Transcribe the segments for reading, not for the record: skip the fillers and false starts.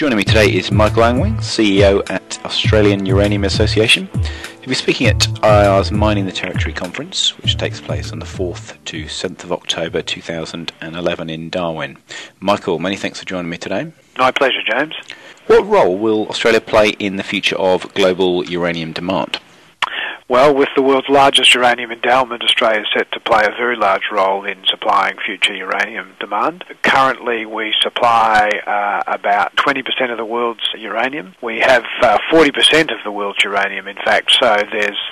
Joining me today is Michael Angwin, CEO at Australian Uranium Association. He'll be speaking at IIR's Mining the Territory conference, which takes place on the 4th to 7th of October 2011 in Darwin. Michael, many thanks for joining me today. My pleasure, James. What role will Australia play in the future of global uranium demand? Well, with the world's largest uranium endowment, Australia is set to play a very large role in supplying future uranium demand. Currently, we supply about 20% of the world's uranium. We have 40% of the world's uranium, in fact, so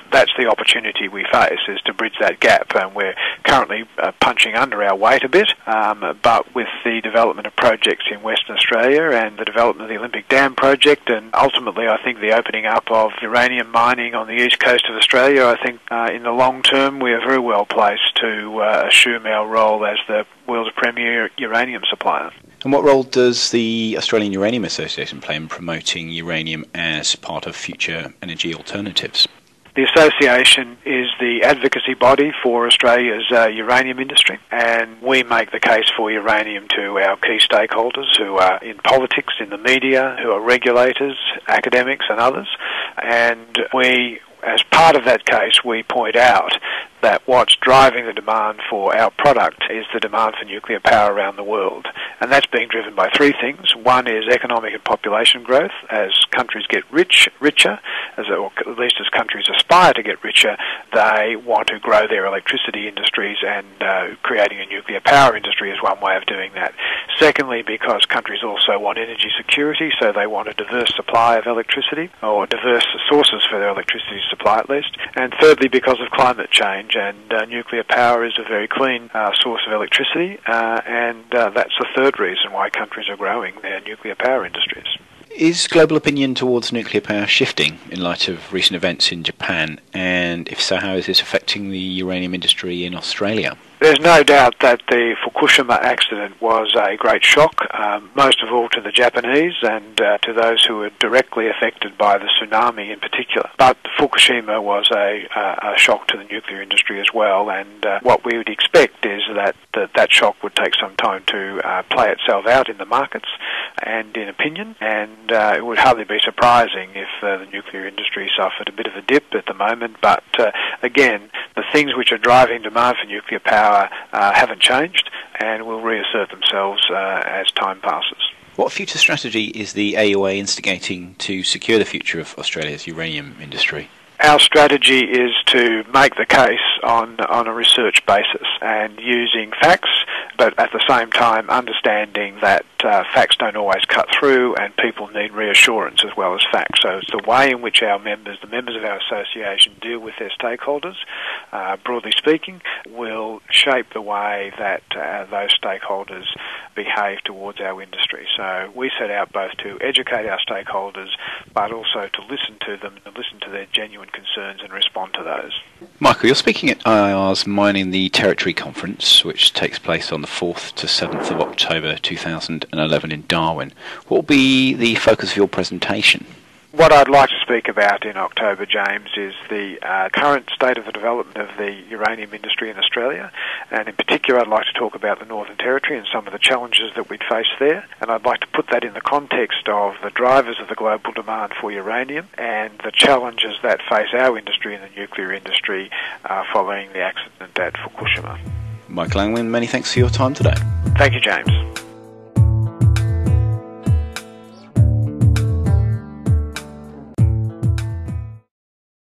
that's the opportunity we face, is to bridge that gap, and we're currently punching under our weight a bit, but with the development of projects in Western Australia and the development of the Olympic Dam project, and ultimately I think the opening up of uranium mining on the east coast of Australia, I think in the long term we are very well placed to assume our role as the world's premier uranium supplier. And what role does the Australian Uranium Association play in promoting uranium as part of future energy alternatives? The association is the advocacy body for Australia's uranium industry, and we make the case for uranium to our key stakeholders who are in politics, in the media, who are regulators, academics and others. And we, as part of that case, we point out that what's driving the demand for our product is the demand for nuclear power around the world. And that's being driven by three things. One is economic and population growth. As countries get richer, or at least as countries aspire to get richer, they want to grow their electricity industries, and creating a nuclear power industry is one way of doing that. Secondly, because countries also want energy security, so they want a diverse supply of electricity, or diverse sources for their electricity supply at least. And thirdly, because of climate change, and nuclear power is a very clean source of electricity, and that's the third reason why countries are growing their nuclear power industries. Is global opinion towards nuclear power shifting in light of recent events in Japan? And if so, how is this affecting the uranium industry in Australia? There's no doubt that the Fukushima accident was a great shock, most of all to the Japanese and to those who were directly affected by the tsunami in particular. But Fukushima was a shock to the nuclear industry as well, and what we would expect is that shock would take some time to play itself out in the markets and in opinion, and it would hardly be surprising if the nuclear industry suffered a bit of a dip at the moment. But again, the things which are driving demand for nuclear power haven't changed and will reassert themselves as time passes. What future strategy is the AUA instigating to secure the future of Australia's uranium industry? Our strategy is to make the case on a research basis and using facts, but at the same time understanding that facts don't always cut through and people need reassurance as well as facts. So it's the way in which the members of our association deal with their stakeholders, broadly speaking, will shape the way that those stakeholders behave towards our industry. So we set out both to educate our stakeholders but also to listen to them and listen to their genuine concerns and respond to those. Michael, you're speaking at IIR's Mining the Territory conference, which takes place on the 4th to 7th of October 2011 in Darwin. What will be the focus of your presentation? What I'd like to speak about in October, James, is the current state of the development of the uranium industry in Australia, and in particular I'd like to talk about the Northern Territory and some of the challenges that we'd face there, and I'd like to put that in the context of the drivers of the global demand for uranium and the challenges that face our industry and the nuclear industry following the accident at Fukushima. Michael Angwin, many thanks for your time today. Thank you, James.